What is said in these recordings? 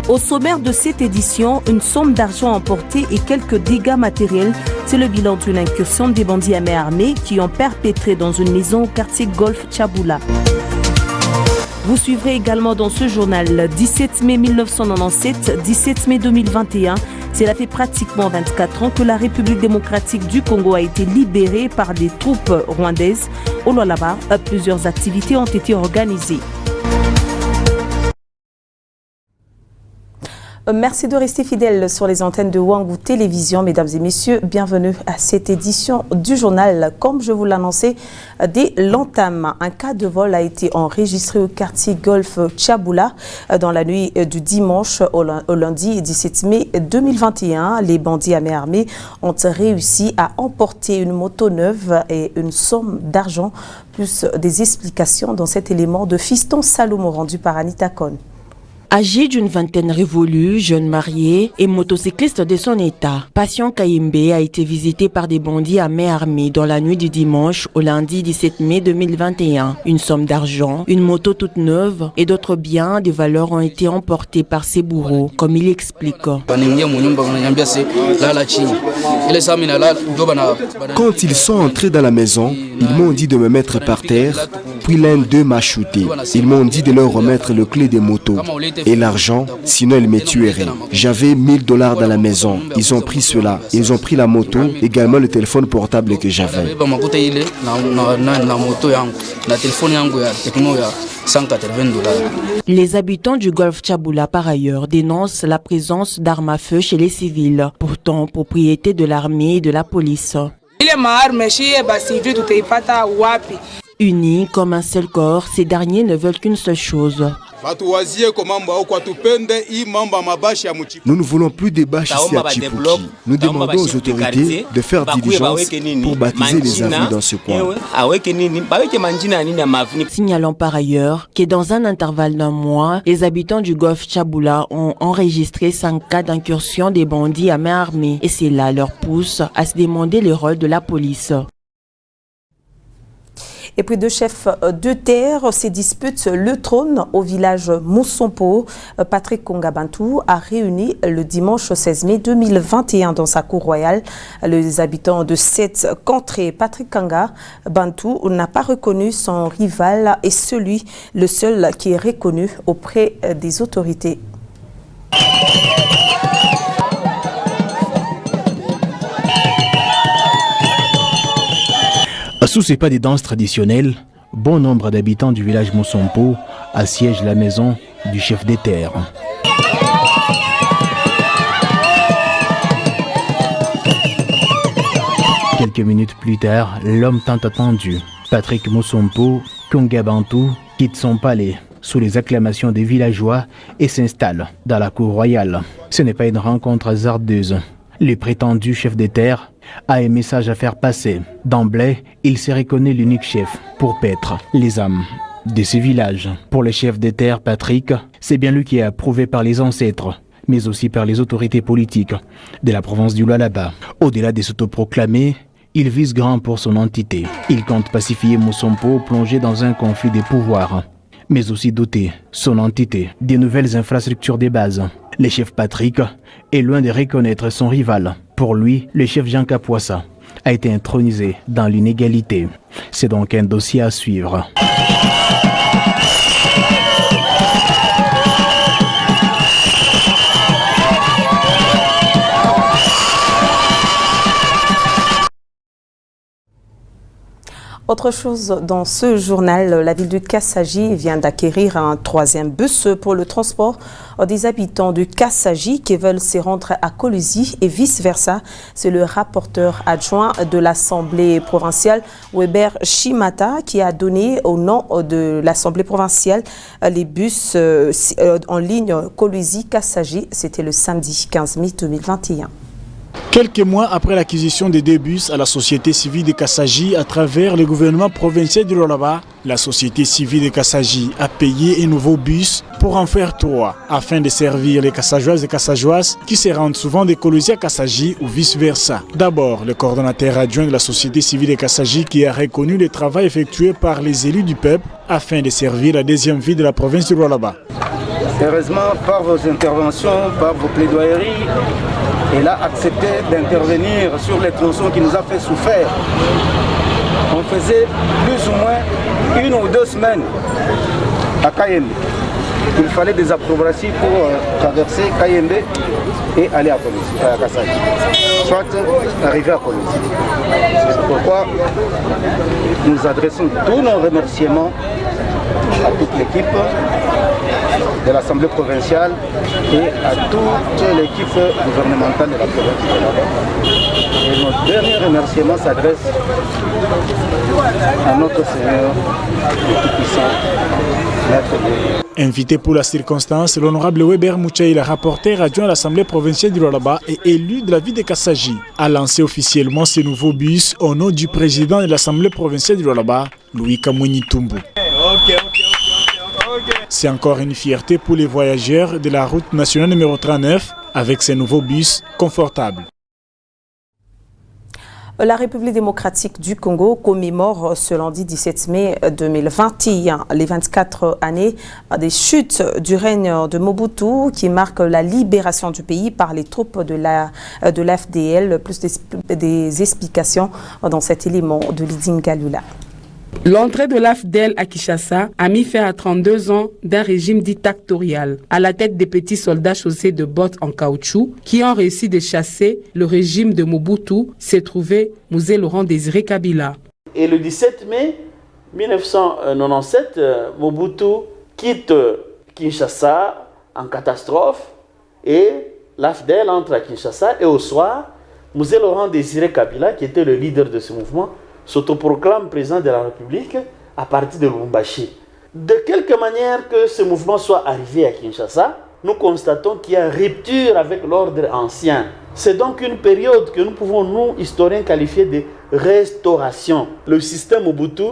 Au sommaire de cette édition, une somme d'argent emportée et quelques dégâts matériels. C'est le bilan d'une incursion des bandits à main armée qui ont perpétré dans une maison au quartier Golf Tchaboula. Vous suivrez également dans ce journal 17 mai 1997, 17 mai 2021. Cela fait pratiquement 24 ans que la République démocratique du Congo a été libérée par des troupes rwandaises. Au Lualaba, plusieurs activités ont été organisées. Merci de rester fidèles sur les antennes de Wangu Télévision. Mesdames et messieurs, bienvenue à cette édition du journal. Comme je vous l'annonçais dès l'entame, un cas de vol a été enregistré au quartier Golf Tchaboula dans la nuit du dimanche au lundi 17 mai 2021. Les bandits à main armée ont réussi à emporter une moto neuve et une somme d'argent, plus des explications dans cet élément de Fiston Salomo rendu par Anita Kon. Âgé d'une vingtaine révolue, jeune marié et motocycliste de son état, Patient Kayembe a été visité par des bandits à main armée dans la nuit du dimanche au lundi 17 mai 2021. Une somme d'argent, une moto toute neuve et d'autres biens de valeur ont été emportés par ses bourreaux, comme il explique. Quand ils sont entrés dans la maison, ils m'ont dit de me mettre par terre, puis l'un d'eux m'a shooté. Ils m'ont dit de leur remettre le clé des motos et l'argent, sinon ils me tueraient. J'avais $1000 dans la maison. Ils ont pris cela. Ils ont pris la moto, également le téléphone portable que j'avais. Les habitants du Golf Tchaboula, par ailleurs, dénoncent la présence d'armes à feu chez les civils, pourtant propriété de l'armée et de la police. Unis comme un seul corps, ces derniers ne veulent qu'une seule chose. Nous ne voulons plus des bâches ici à Tchipouki. Nous demandons aux autorités de faire diligence pour baptiser les avenues dans ce coin. Signalant par ailleurs que dans un intervalle d'un mois, les habitants du Golf Tchaboula ont enregistré 5 cas d'incursion des bandits à main armée et cela leur pousse à se demander le rôle de la police. Et puis deux chefs de terre se disputent le trône au village Moussompo. Patrick Konga Bantou a réuni le dimanche 16 mai 2021 dans sa cour royale. Les habitants de cette contrée, Patrick Konga Bantou n'a pas reconnu son rival et le seul qui est reconnu auprès des autorités. Sous ces pas des danses traditionnelles, bon nombre d'habitants du village Moussompo assiègent la maison du chef des terres. Quelques minutes plus tard, l'homme tant attendu, Patrick Moussompo Konga Bantou, quitte son palais sous les acclamations des villageois et s'installe dans la cour royale. Ce n'est pas une rencontre hasardeuse. Le prétendu chef des terres a un message à faire passer. D'emblée, il s'est reconnu l'unique chef pour paître les âmes de ce village. Pour le chef des terres, Patrick, c'est bien lui qui est approuvé par les ancêtres, mais aussi par les autorités politiques de la province du Lualaba. Au-delà des s'autoproclamés, il vise grand pour son entité. Il compte pacifier Moussompo plongé dans un conflit des pouvoirs, mais aussi doter son entité des nouvelles infrastructures de base. Le chef Patrick est loin de reconnaître son rival. Pour lui, le chef Jean Kapuasa a été intronisé dans l'inégalité. C'est donc un dossier à suivre. Autre chose dans ce journal, la ville de Kassaji vient d'acquérir un 3e bus pour le transport des habitants de Kassaji qui veulent se rendre à Kolwezi et vice-versa. C'est le rapporteur adjoint de l'Assemblée provinciale, Weber Shimata, qui a donné au nom de l'Assemblée provinciale les bus en ligne Kolwezi-Kassaji. C'était le samedi 15 mai 2021. Quelques mois après l'acquisition des 2 bus à la société civile de Kassaji à travers le gouvernement provincial du Lualaba, la société civile de Kassaji a payé un nouveau bus pour en faire 3 afin de servir les Kassajoises et Kassajoises qui se rendent souvent de Kolwezi à Kassaji ou vice-versa. D'abord, le coordonnateur adjoint de la société civile de Kassaji qui a reconnu le travail effectué par les élus du peuple afin de servir la 2e ville de la province du Lualaba. Heureusement, par vos interventions, par vos plaidoyeries, elle a accepté d'intervenir sur les tronçons qui nous a fait souffrir. On faisait plus ou moins 1 ou 2 semaines à Kayembe. Il fallait des approbations pour traverser Kayembe et aller à Kassaji, soit arriver à Kolwezi. C'est pourquoi nous adressons tous nos remerciements à toute l'équipe de l'Assemblée provinciale et à toute l'équipe gouvernementale de la province de Lualaba. Et notre dernier remerciement s'adresse à notre Seigneur le Tout-Puissant, Maître Dieu. Invité pour la circonstance, l'honorable Weber Mouchaïla, rapporteur adjoint à l'Assemblée provinciale du Lualaba et élu de la ville de Kassaji, a lancé officiellement ce nouveau bus au nom du président de l'Assemblée provinciale du Lualaba, Louis Kamweni Tumbu. C'est encore une fierté pour les voyageurs de la route nationale numéro 39 avec ces nouveaux bus confortables. La République démocratique du Congo commémore ce lundi 17 mai 2021 les 24 années des chutes du règne de Mobutu qui marquent la libération du pays par les troupes de l'AFDL. Plus des explications dans cet élément de Lydine Galula. L'entrée de l'AFDL à Kinshasa a mis fin à 32 ans d'un régime dictatorial, à la tête des petits soldats chaussés de bottes en caoutchouc qui ont réussi de chasser le régime de Mobutu, s'est trouvé Musée Laurent Désiré Kabila. Et le 17 mai 1997, Mobutu quitte Kinshasa en catastrophe et l'AFDL entre à Kinshasa et au soir, Musée Laurent Désiré Kabila, qui était le leader de ce mouvement, s'autoproclame président de la République à partir de Lubumbashi. De quelque manière que ce mouvement soit arrivé à Kinshasa, nous constatons qu'il y a rupture avec l'ordre ancien. C'est donc une période que nous pouvons, nous, historiens, qualifier de restauration. Le système Mobutu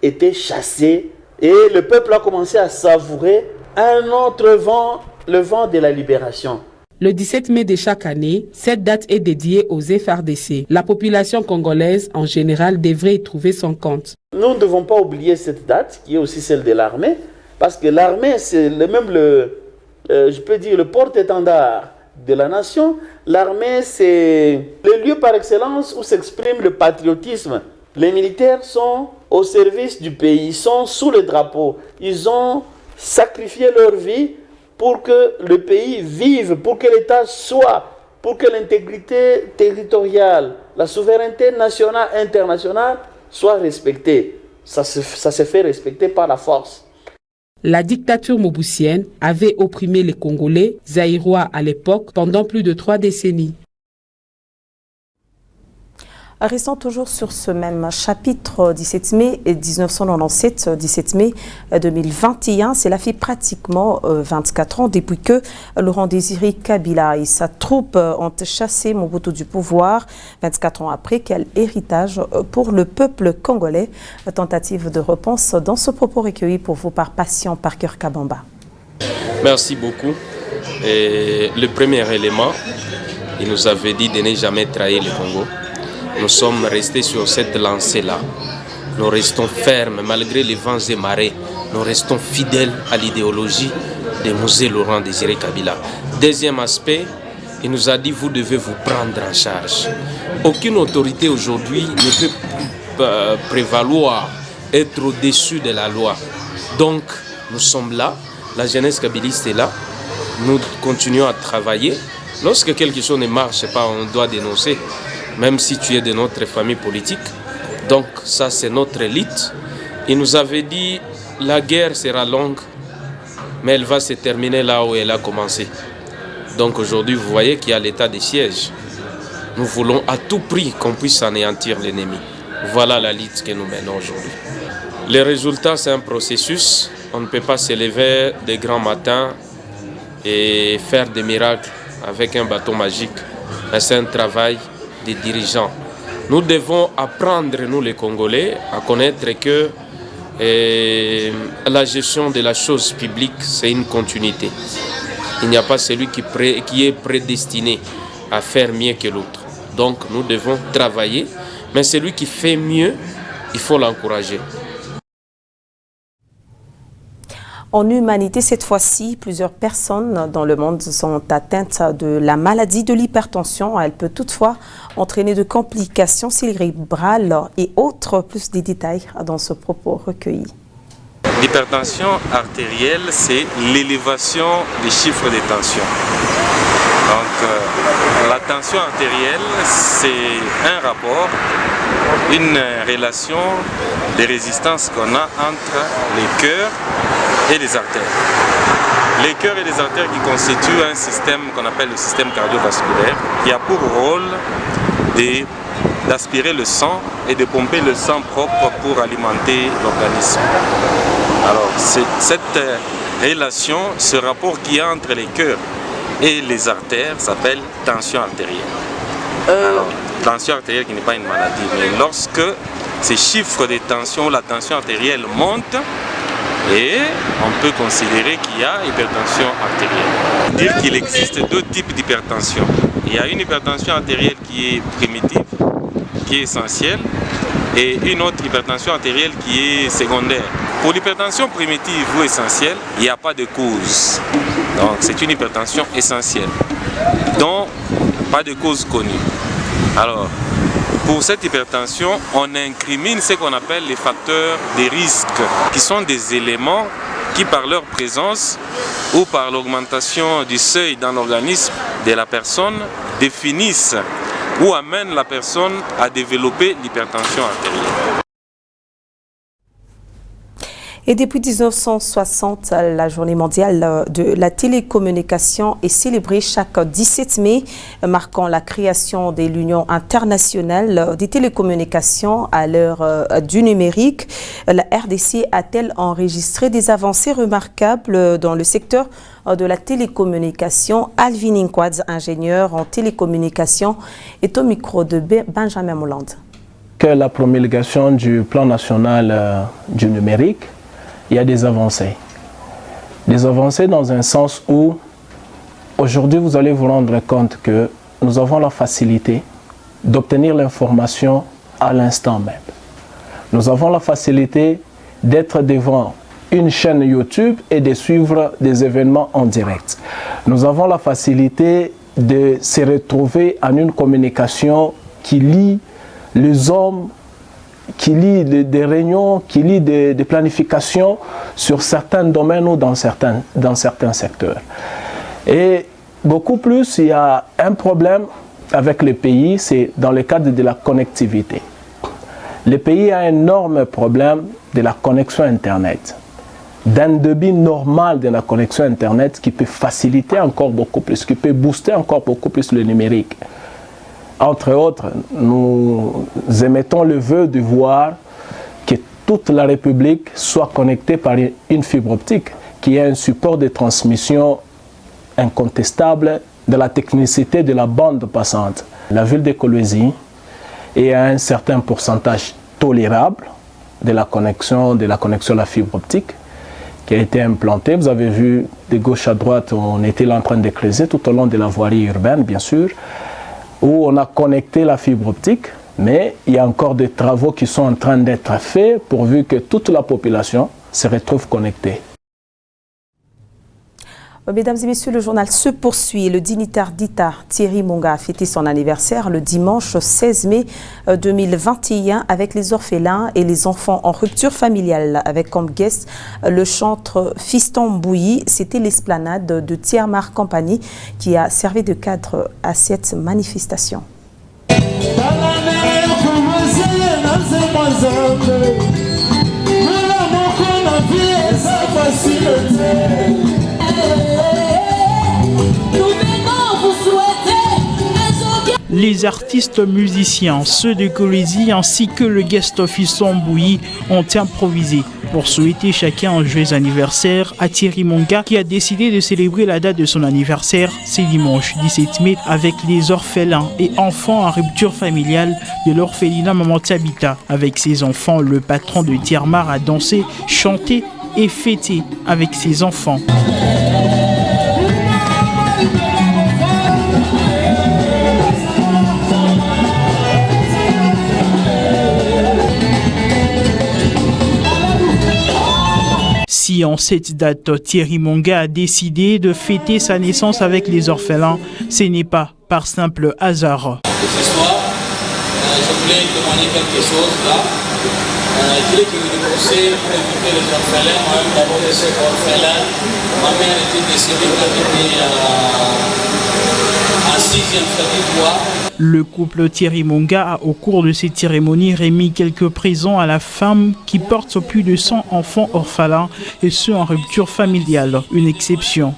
était chassé et le peuple a commencé à savourer un autre vent, le vent de la libération. Le 17 mai de chaque année, cette date est dédiée aux FARDC. La population congolaise, en général, devrait y trouver son compte. Nous ne devons pas oublier cette date, qui est aussi celle de l'armée, parce que l'armée, c'est même je peux dire, le porte-étendard de la nation. L'armée, c'est le lieu par excellence où s'exprime le patriotisme. Les militaires sont au service du pays, ils sont sous le drapeau. Ils ont sacrifié leur vie pour que le pays vive, pour que l'État soit, pour que l'intégrité territoriale, la souveraineté nationale, internationale soit respectée. Ça se fait respecter par la force. La dictature mobusienne avait opprimé les Congolais, zaïrois à l'époque, pendant plus de 3 décennies. Restons toujours sur ce même chapitre, 17 mai 1997, 17 mai 2021. Cela fait pratiquement 24 ans depuis que Laurent Désiré Kabila et sa troupe ont chassé Mobutu du pouvoir. 24 ans après, quel héritage pour le peuple congolais? Tentative de réponse dans ce propos recueilli pour vous par Patient Parker Kabamba. Merci beaucoup. Et le premier élément, il nous avait dit de ne jamais trahir le Congo. Nous sommes restés sur cette lancée-là. Nous restons fermes malgré les vents et marées. Nous restons fidèles à l'idéologie de Musée Laurent Désiré Kabila. Deuxième aspect, il nous a dit vous devez vous prendre en charge. Aucune autorité aujourd'hui ne peut prévaloir, être au-dessus de la loi. Donc nous sommes là, la jeunesse kabiliste est là, nous continuons à travailler. Lorsque quelque chose ne marche pas, on doit dénoncer. Même si tu es de notre famille politique. Donc ça c'est notre élite. Il nous avait dit la guerre sera longue, mais elle va se terminer là où elle a commencé. Donc aujourd'hui vous voyez qu'il y a l'état de siège. Nous voulons à tout prix qu'on puisse anéantir l'ennemi. Voilà la lutte que nous menons aujourd'hui. Les résultats c'est un processus. On ne peut pas se lever de grand matin et faire des miracles avec un bâton magique. Mais c'est un travail des dirigeants. Nous devons apprendre, nous les Congolais, à connaître que la gestion de la chose publique, c'est une continuité. Il n'y a pas celui qui est prédestiné à faire mieux que l'autre. Donc nous devons travailler, mais celui qui fait mieux, il faut l'encourager. En humanité, cette fois-ci, plusieurs personnes dans le monde sont atteintes de la maladie de l'hypertension. Elle peut toutefois entraîner de complications cérébrales et autres. Plus de détails dans ce propos recueilli. L'hypertension artérielle, c'est l'élévation des chiffres de tension. Donc, la tension artérielle, c'est un rapport, une relation de résistance qu'on a entre les cœurs et les artères. Les cœurs et les artères qui constituent un système qu'on appelle le système cardiovasculaire, qui a pour rôle d'aspirer le sang et de pomper le sang propre pour alimenter l'organisme. Alors, cette relation, ce rapport qu'il y a entre les cœurs et les artères s'appelle tension artérielle. Alors, tension artérielle qui n'est pas une maladie, mais lorsque ces chiffres de tension, la tension artérielle monte, et on peut considérer qu'il y a hypertension artérielle. Dire qu'il existe deux types d'hypertension. Il y a une hypertension artérielle qui est primitive, qui est essentielle, et une autre hypertension artérielle qui est secondaire. Pour l'hypertension primitive ou essentielle, il n'y a pas de cause. Donc c'est une hypertension essentielle, dont pas de cause connue. Alors, pour cette hypertension, on incrimine ce qu'on appelle les facteurs de risque, qui sont des éléments qui, par leur présence ou par l'augmentation du seuil dans l'organisme de la personne, définissent ou amènent la personne à développer l'hypertension artérielle. Et depuis 1960, la journée mondiale de la télécommunication est célébrée chaque 17 mai, marquant la création de l'Union internationale des télécommunications à l'heure du numérique. La RDC a-t-elle enregistré des avancées remarquables dans le secteur de la télécommunication? Alvin Inquads, ingénieur en télécommunication, est au micro de Benjamin Moulande. Que la promulgation du plan national du numérique, il y a des avancées. Des avancées dans un sens où, aujourd'hui, vous allez vous rendre compte que nous avons la facilité d'obtenir l'information à l'instant même. Nous avons la facilité d'être devant une chaîne YouTube et de suivre des événements en direct. Nous avons la facilité de se retrouver en une communication qui lie les hommes, qui lie des réunions, qui lie des planifications sur certains domaines ou dans certains secteurs. Et beaucoup plus, il y a un problème avec les pays, c'est dans le cadre de la connectivité. Le pays a un énorme problème de la connexion Internet, d'un débit normal de la connexion Internet qui peut faciliter encore beaucoup plus, qui peut booster encore beaucoup plus le numérique. Entre autres, nous émettons le vœu de voir que toute la République soit connectée par une fibre optique, qui est un support de transmission incontestable de la technicité de la bande passante. La ville de Kolwezi est à un certain pourcentage tolérable de la connexion à la fibre optique qui a été implantée. Vous avez vu de gauche à droite, on était là en train de creuser tout au long de la voirie urbaine, bien sûr, où on a connecté la fibre optique, mais il y a encore des travaux qui sont en train d'être faits pourvu que toute la population se retrouve connectée. Mesdames et messieurs, le journal se poursuit. Le dignitaire d'Ita, Thierry Monga, a fêté son anniversaire le dimanche 16 mai 2021 avec les orphelins et les enfants en rupture familiale, avec comme guest le chantre Fiston Bouilly. C'était l'esplanade de Tiermar Compagnie qui a servi de cadre à cette manifestation. Les artistes musiciens, ceux de Kolwezi ainsi que le guest Fiston Bouilly ont improvisé pour souhaiter chacun un joyeux anniversaire à Thierry Monga qui a décidé de célébrer la date de son anniversaire ce dimanche 17 mai avec les orphelins et enfants en rupture familiale de l'orphelinat Maman Tabita. Avec ses enfants, le patron de Tiermar a dansé, chanté et fêté avec ses enfants. Si en cette date, Thierry Monga a décidé de fêter sa naissance avec les orphelins, ce n'est pas par simple hasard. Ce soir, je voulais demander quelque chose là. Dieu qui nous conseille pour écouter les orphelins. Moi-même d'abord je suis orphelin. Ma mère était décédée quand j'étais en 6e famille. Le couple Thierry Monga a au cours de cette cérémonie remis quelques présents à la femme qui porte plus de 100 enfants orphelins et ceux en rupture familiale. Une exception.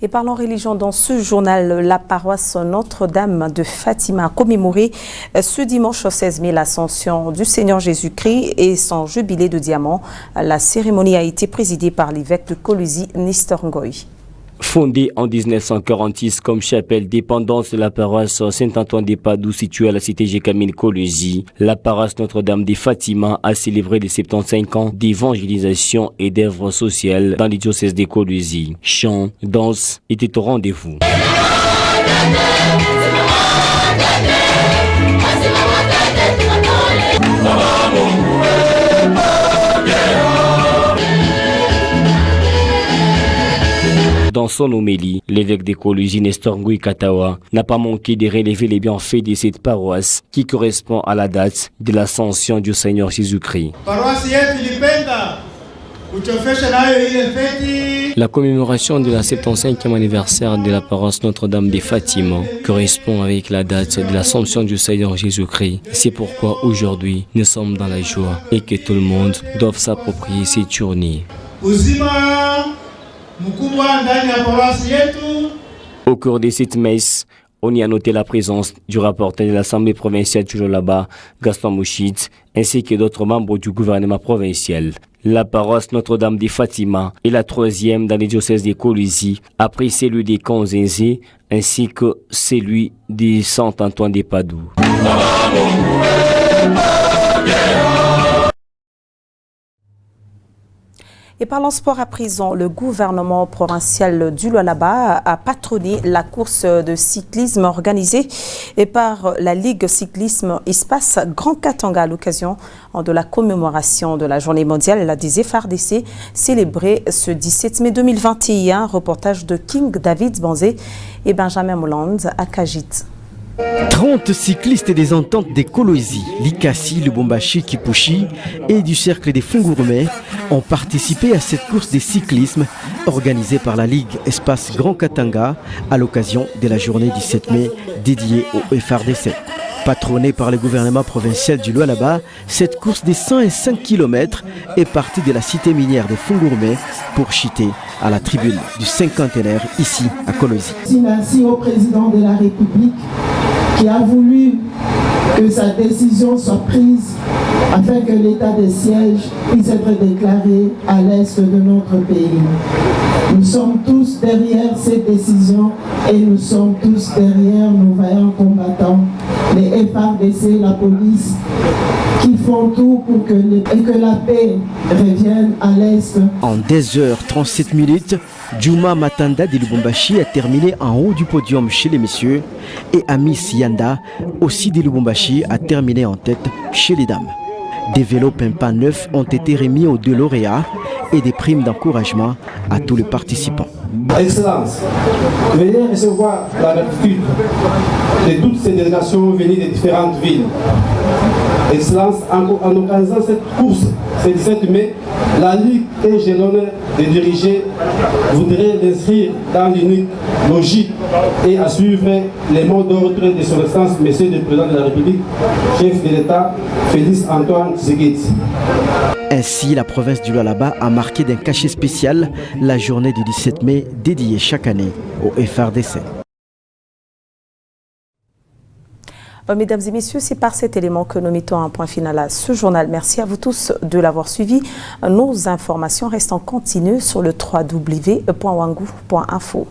Et parlons religion dans ce journal, la paroisse Notre-Dame de Fatima a commémoré ce dimanche 16 mai l'ascension du Seigneur Jésus-Christ et son jubilé de diamant. La cérémonie a été présidée par l'évêque de Kolwezi, Nestor Ngoy. Fondée en 1946 comme chapelle dépendante de la paroisse Saint-Antoine des Padoue située à la cité Gécamine Kolwezi, la paroisse Notre-Dame de Fatima a célébré les 75 ans d'évangélisation et d'œuvres sociales dans les diocèses de Kolwezi. Chants, danses étaient au rendez-vous. Dans son homélie, l'évêque de Kolwezi, Nestor Ngoy Katawa, n'a pas manqué de relever les bienfaits de cette paroisse qui correspond à la date de l'ascension du Seigneur Jésus-Christ. La commémoration de la 75e anniversaire de la paroisse Notre-Dame de Fatima correspond avec la date de l'assomption du Seigneur Jésus-Christ. C'est pourquoi aujourd'hui nous sommes dans la joie et que tout le monde doit s'approprier cette journée. Au cours de cette messe, on y a noté la présence du rapporteur de l'Assemblée provinciale du Jolaba, Gaston Mouchid, ainsi que d'autres membres du gouvernement provincial. La paroisse Notre-Dame de Fatima est la 3e dans les diocèses de Kolwezi, après celui des Konzenzé, ainsi que celui de Saint-Antoine des Padoue. Et parlons sport à présent, le gouvernement provincial du Lualaba a patronné la course de cyclisme organisée par la Ligue cyclisme Espace Grand Katanga à l'occasion de la commémoration de la journée mondiale des FARDC célébrée ce 17 mai 2021. Reportage de King David Banzé et Benjamin Moland à Kajit. 30 cyclistes des ententes des Kolwezi, Likasi, Lubumbashi, Kipushi et du cercle des Fungourmets ont participé à cette course de cyclisme organisée par la Ligue Espace Grand Katanga à l'occasion de la journée 17 mai dédiée au FARDC. Patronnée par le gouvernement provincial du Lualaba, cette course de 105 km est partie de la cité minière des Fungourmets pour chiter à la tribune du cinquantenaire ici à Kolwezi. Merci au président de la République qui a voulu que sa décision soit prise afin que l'état de siège puisse être déclaré à l'est de notre pays. Nous sommes tous derrière cette décision et nous sommes tous derrière nos vaillants combattants, les FARDC, la police, qui font tout pour que la paix revienne à l'est. En 2h37, Djouma Matanda de Lubumbashi a terminé en haut du podium chez les messieurs et Amis Yanda, aussi de Lubumbashi, a terminé en tête chez les dames. Des vélos Pimpa neufs ont été remis aux deux lauréats et des primes d'encouragement à tous les participants. Excellence, veuillez recevoir la gratitude de toutes ces délégations venues des différentes villes. Excellence, en organisant cette course, ce 17 mai, la Ligue que j'ai l'honneur de diriger voudrait l'inscrire dans l'unique logique et à suivre les mots d'ordre de son Excellence, Monsieur le Président de la République, chef de l'État, Félix Antoine Tshisekedi. Ainsi, la province du Lualaba a marqué d'un cachet spécial la journée du 17 mai dédiée chaque année au FARDC. Mesdames et messieurs, c'est par cet élément que nous mettons un point final à ce journal. Merci à vous tous de l'avoir suivi. Nos informations restent en continu sur le www.wangou.info.